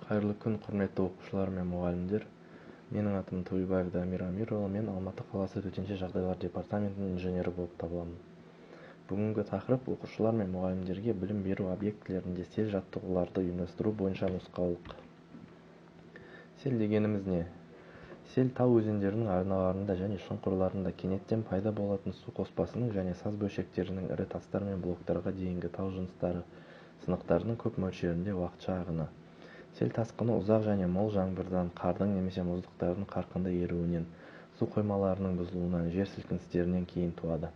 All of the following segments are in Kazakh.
Қайырлы күн, құрметті оқушылар мен мұғалімдер. Менің атым Туйбаев Дамир Амирұлы, мен Алматы қаласы төтенше жағдайлар департаментінің инженері болып табыламын. Бүгінгі тақырып оқушылар мен мұғалімдерге білім беру объектілерінде сел жаттығуларды ұйымдастыру бойынша нұсқаулық. Сел дегеніміз не? Сел тау өзендерінің арналарында және шұңқырларында кенеттен пайда болатын су қоспасының және саз бөлшектерінің ірі тастар мен блоктарға дейінгі тау жыныстары сынықтарының көп мөлшерінде уақытша ағыны. Сел тасқыны ұзақ және мол жаңбырдан, қардың немесе мұздықтардың қарқынды еруінен, су қоймаларының бұзылуынан, жер сілкіністерінен кейін туады.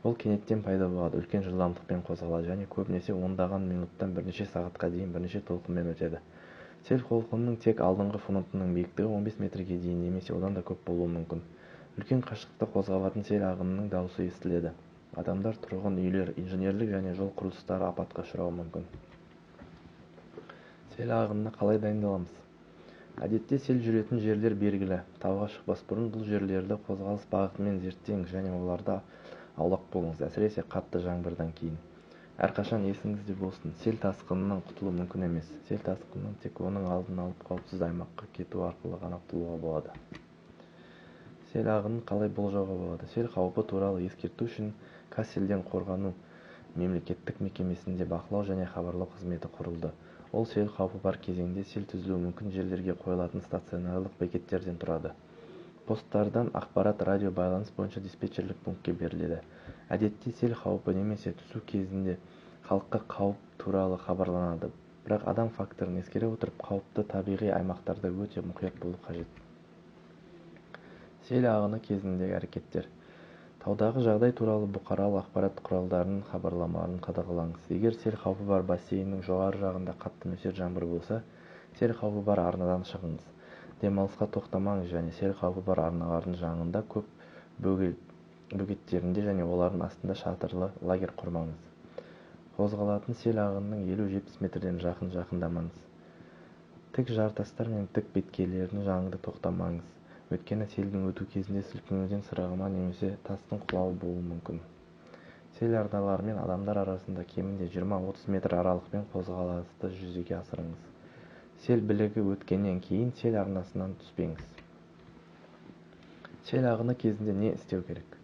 Ол кенеттен пайда болады, үлкен жылдамдықпен қозғалады және көбінесе ондаған минуттан бірнеше сағатқа дейін бірнеше толқынмен өтеді. Сел толқынының тек алдыңғы фронтының биіктігі 15 метрге дейін немесе одан да көп болуы мүмкін. Үлкен қашықтықта қозғалатын сел ағынының дауысы естіледі. Адамдар, тұрғын үйлер, инженерлік және жол құрылыстары апатқа ұшырауы мүмкін. Сел ағынына қалай дайындаламыз? Әдетте сел жүретін жерлер белгілі. Тауға шықпас бұрын бұл жерлерді қозғалыс бағытымен зерттеңіз және оларда аулақ болыңыз, әсіресе қатты жаңбырдан кейін. Әрқашан есіңізде болсын, сел тасқынынан құтылу мүмкін емес. Сел тасқынынан тек оның алдын алып қауіпсіз аймаққа кету арқылы ғана құтылуға болады. Сел ағынын қалай болжауға болады? Сел қаупі туралы ескерту үшін Қазселден қорғану мемлекеттік мекемесінде бақылау және хабарлау қызметі құрылды. Ол сел қаупі бар кезеңде сел түзілуі мүмкін жерлерге қойылатын стационарлық бекеттерден тұрады. Посттардан ақпарат радио байланыс бойынша диспетчерлік пунктке беріледі. Әдетте сел қаупі немесе түсу кезінде халыққа қауіп туралы хабарланады. Бірақ адам факторын ескере отырып, қауіпті табиғи аймақтарда өте мұқият болу қажет. Сел ағыны кезіндегі әрекеттер. Таудағы жағдай туралы бұқаралық ақпарат құралдарының хабарламаларын қадағалаңыз. Егер сел қаупі бар бассейннің жоғары жағында қатты нөсер жаңбыр болса, сел қаупі бар арнадан шығыңыз. Демалысқа тоқтамаңыз және сел қаупі бар арналардың жанында көп бөгеттерінде және олардың астында шатырлы лагерь құрмаңыз. Қозғалатын сел ағынының 50-70 метрден жақындамаңыз. Тік жартастар мен тік беткейлердің жанында тоқтамаңыз. Өйткені селдің өту кезінде сілкінуден сырғыма немесе тастың құлауы болуы мүмкін. Сел арналары мен адамдар арасында кемінде 20-30 метр аралықпен қозғалысты жүзеге асырыңыз. Сел білігі өткеннен кейін сел арнасынан түспеңіз. Сел ағыны кезінде не істеу керек?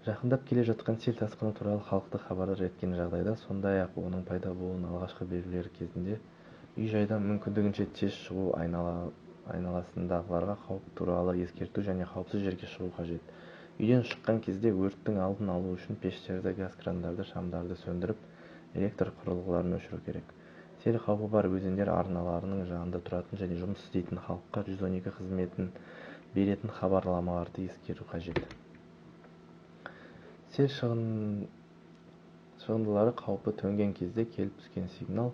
Жақындап келе жатқан сел тасқыны туралы халықты хабардар еткен жағдайда, сондай-ақ оның пайда болуының алғашқы белгілері кезінде үй-жайдан мүмкіндігінше тез шығу, айналасындағыларға қауіп туралы ескерту және қауіпсіз жерге шығу қажет. Үйден шыққан кезде өрттің алдын алу үшін пештерді, газ крандарды, шамдарды сөндіріп, электр құрылғыларын өшіру керек. Сел қаупі бар өзендер арналарының жанында тұратын және жұмыс істейтін халыққа 112 қызметін беретін хабарламаларды ескеру қажет. Сел шығындылары қаупі төнген кезде келіп түскен сигнал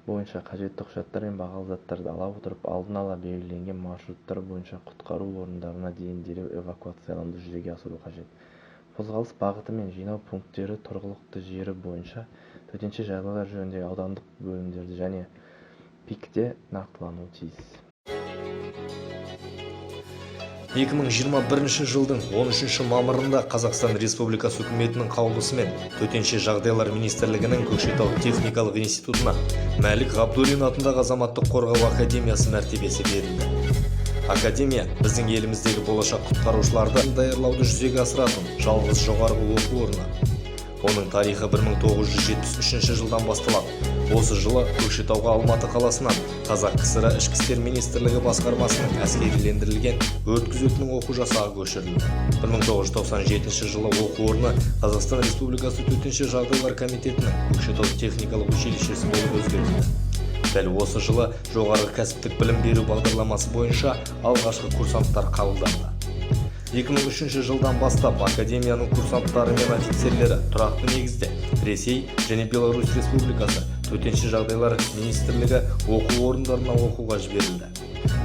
бойынша қажетті құжаттар мен бағалы заттарды ала отырып, алдын ала белгіленген маршруттар бойынша құтқару орындарына дейін дереу эвакуациялауды жүзеге асыру қажет. Қозғалыс бағыты мен жинау пункттері тұрғылықты жері бойынша төтенше жағдайлар жөніндегі аудандық бөлімдерде және ПИК-те нақтылануы тиіс. 2021 жылдың 13 мамырында Қазақстан Республикасы үкіметінің қаулысымен Төтенше жағдайлар министрлігінің Көкшетау техникалық институтына Мәлік Ғабдуллин атындағы азаматтық қорғау академиясы мәртебесі берілді. Академия біздің еліміздегі болашақ құтқарушыларды даярлауды жүзеге асыратын жалғыз жоғарғы оқу орны. Оның тарихы 1973 жылдан басталады. Осы жылы Көкшетауға Алматы қаласынан Қазақ КСР Ішкі істер министрлігі басқармасының әскерилендірілген өрт күзетінің оқу жасағы көшірілді. 1997 жылы оқу орны Қазақстан Республикасы төтенше жағдайлар комитетінің Көкшетау техникалық училищесі болып өзгертілді. Дәл осы жылы жоғарғы кәсіптік білім беру бағдарламасы бойынша алғашқы курсанттар қабылданды. 2003 жылдан бастап академияның курсанттары мен офицерлері тұрақты негізде Ресей және Беларусь Республикасы төтенше жағдайлар министрлігі оқу орындарына оқуға жіберілді.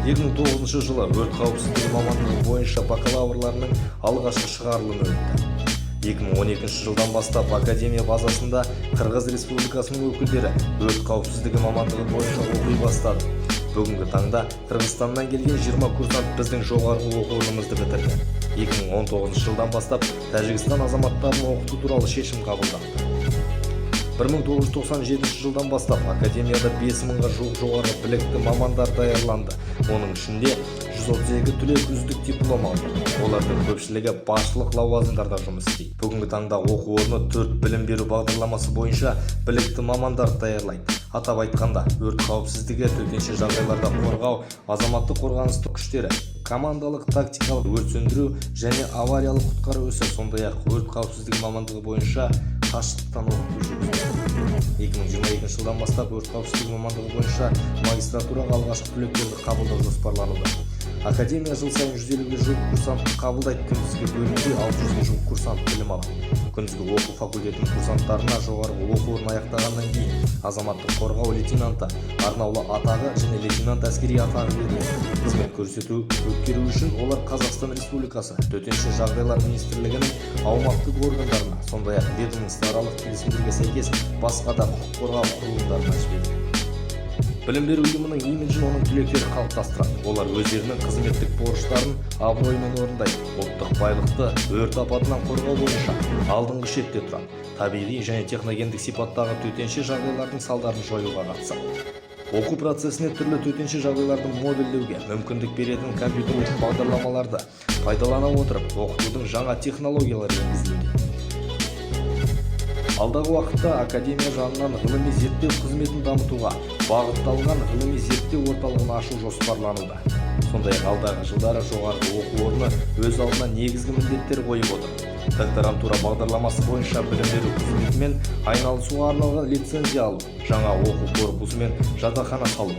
2009 жылы өрт қауіпсіздігі мамандығы бойынша бакалаврларының алғашқы шығарылымы өтті. 2012 жылдан бастап академия базасында Қырғыз Республикасының өкілдері өрт қауіпсіздігі мамандығы бойынша оқи бастады. Бүгінгі таңда Қырғызстаннан келген 20 курсант біздің жоғарғы оқу орнымызды бітірді. 2019 жылдан бастап Тәжікстан азаматтарын оқыту туралы шешім қабылданды. 1997 жылдан бастап академияда 5000-ға жуық жоғары білікті мамандар даярланды. Оның ішінде 132 түлек үздік диплом алды. Олардың көпшілігі басшылық лауазымдарда жұмыс істейді. Бүгінгі таңда оқу орны 4 білім беру бағдарламасы бойынша білікті мамандар даярлайды. Атап айтқанда, өрт қауіпсіздігі, төтенше жағдайларда қорғау, азаматтық қорғаныстық күштері, командалық тактикалық өрт сөндіру және авариялық құтқару ісі, сондай-ақ өрт қауіпсіздігі мамандығы бойынша қашықтықтан оқыту жүргізіледі. 2022 жылдан бастап өрт қауіпсіздігі мамандығы бойынша магистратураға алғашқы түлектерді қабылдау жоспарлануда. Академия жыл сайын 150-ге жуық курсант қабылдайды. Күндізгі бөлімде 600-ге жуық курсант білім алады. Күндізгі оқу факультетінің курсанттарына жоғарғы оқу орнын аяқтағаннан кейін азаматтық қорғау лейтенанты, арнаулы атағы және лейтенант әскери атағы беріледі. Қызмет көрсету өткеру үшін олар Қазақстан Республикасы төтенше жағдайлар министрлігінің аумақтық органдарына, сондай-ақ ведомствоаралық келісімдерге сәйкес басқа да құқық қорғау құрылымдарына жіберіледі. Білім беру ұйымының имиджін оның түлектері қалыптастырады. Олар өздерінің қызметтік борыштарын абыроймен орындайды. Ұлттық байлықты өрт апатынан қорғау бойынша алдыңғы шепте тұрады. Табиғи және техногендік сипаттағы төтенше жағдайлардың салдарын жоюға қатысады. Оқу процесіне түрлі төтенше жағдайларды модельдеуге мүмкіндік беретін компьютерлік бағдарламаларды пайдалана отырып, оқытудың жаңа технологиялары енгізілуде. Алдағы уақытта академия жанынан ғылыми зерттеу қызметін дамытуға бағытталған ғылыми зерттеу орталығын ашу жоспарлануда. Сондай-ақ алдағы жылдары жоғарғы оқу орны өз алдына негізгі міндеттер қойып отыр. Докторантура бағдарламасы бойынша білім беру қызметімен айналысуға арналған лицензия алу, жаңа оқу корпусы мен жатақхана салу,